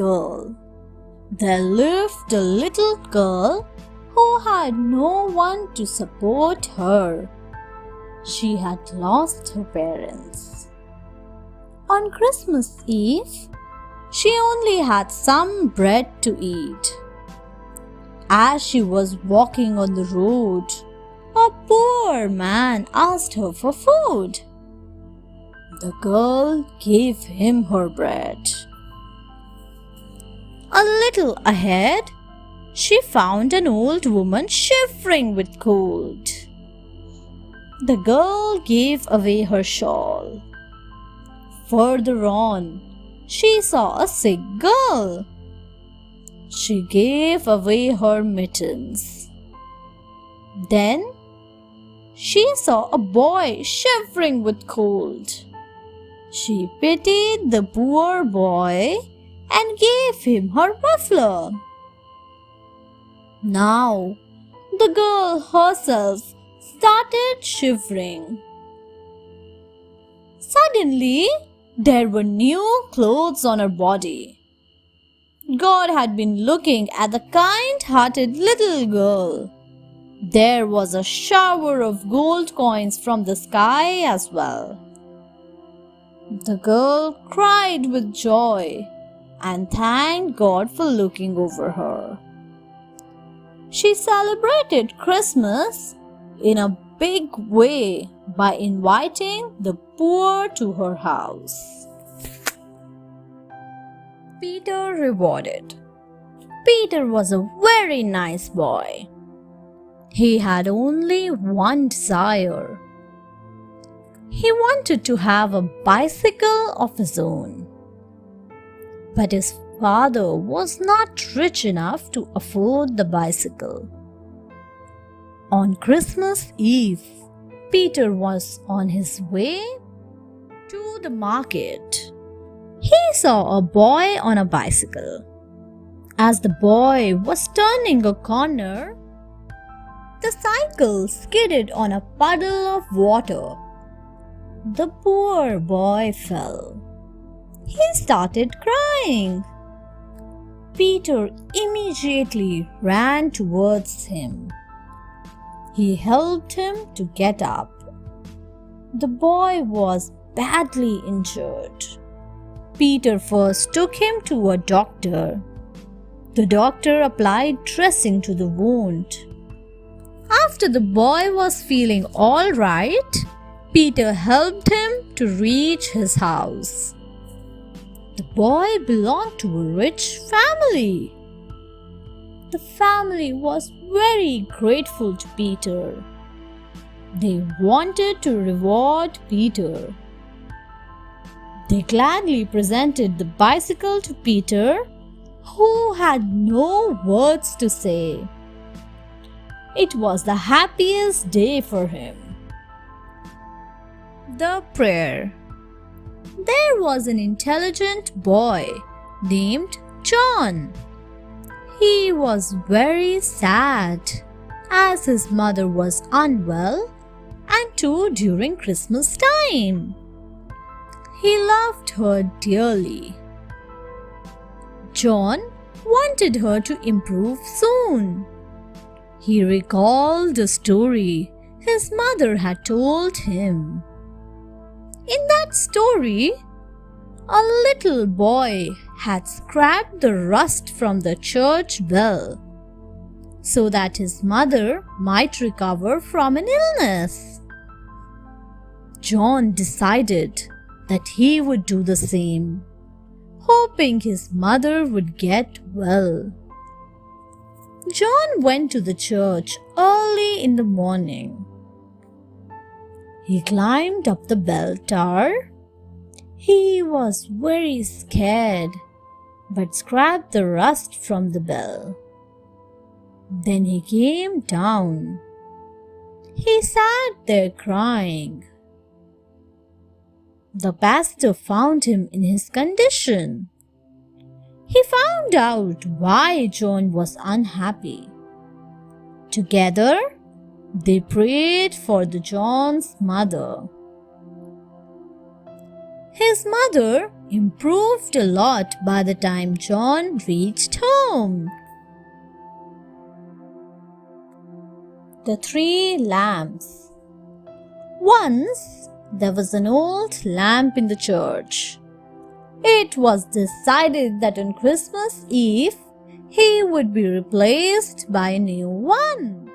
girl. There lived a little girl who had no one to support her. She had lost her parents. On Christmas Eve, she only had some bread to eat. As she was walking on the road, a poor man asked her for food. The girl gave him her bread. A little ahead, she found an old woman shivering with cold. The girl gave away her shawl. Further on, she saw a sick girl. She gave away her mittens. Then, she saw a boy shivering with cold. She pitied the poor boy and gave him her muffler. Now, the girl herself started shivering. Suddenly, there were new clothes on her body. God had been looking at the kind-hearted little girl. There was a shower of gold coins from the sky as well. The girl cried with joy and thanked God for looking over her. She celebrated Christmas in a big way by inviting the poor to her house. Peter rewarded. Peter was a very nice boy. He had only one desire. He wanted to have a bicycle of his own. But his father was not rich enough to afford the bicycle. On Christmas Eve, Peter was on his way to the market. He saw a boy on a bicycle. As the boy was turning a corner, the cycle skidded on a puddle of water. The poor boy fell. He started crying. Peter immediately ran towards him. He helped him to get up. The boy was badly injured. Peter first took him to a doctor. The doctor applied dressing to the wound. After the boy was feeling all right, Peter helped him to reach his house. The boy belonged to a rich family. The family was very grateful to Peter. They wanted to reward Peter. They gladly presented the bicycle to Peter, who had no words to say. It was the happiest day for him. The prayer. There was an intelligent boy named John. He was very sad as his mother was unwell and too during Christmas time. He loved her dearly. John wanted her to improve soon. He recalled the story his mother had told him. In that story, a little boy had scraped the rust from the church bell so that his mother might recover from an illness. John decided that he would do the same, hoping his mother would get well. John went to the church early in the morning. He climbed up the bell tower. He was very scared, but scraped the rust from the bell. Then he came down. He sat there crying. The pastor found him in his condition. He found out why John was unhappy. Together, they prayed for John's mother. His mother improved a lot by the time John reached home. The Three Lamps. Once there was an old lamp in the church. It was decided that on Christmas Eve he would be replaced by a new one.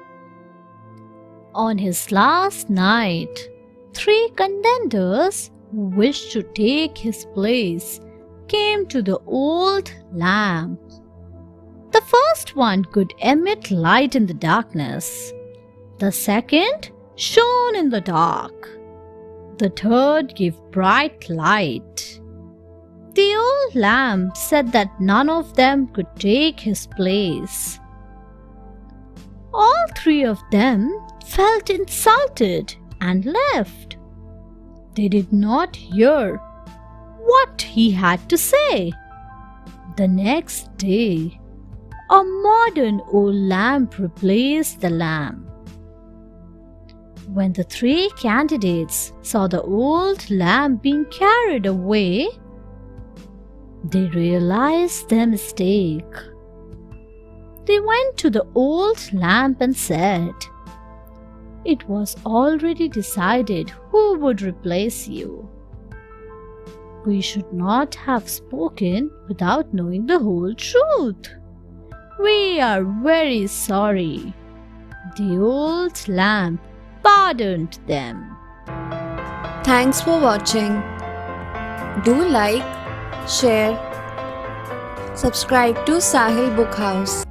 On his last night, 3 contenders who wished to take his place came to the old lamp. The first one could emit light in the darkness. The second shone in the dark. The third gave bright light. The old lamp said that none of them could take his place. All 3 of them felt insulted and left. They did not hear what he had to say. The next day, a modern old lamp replaced the lamp. When the 3 candidates saw the old lamp being carried away, they realized their mistake. They went to the old lamp and said, "It was already decided who would replace you. We should not have spoken without knowing the whole truth. We are very sorry." The old lamp pardoned them. Thanks for watching. Do like, share, subscribe to Sahil Book House.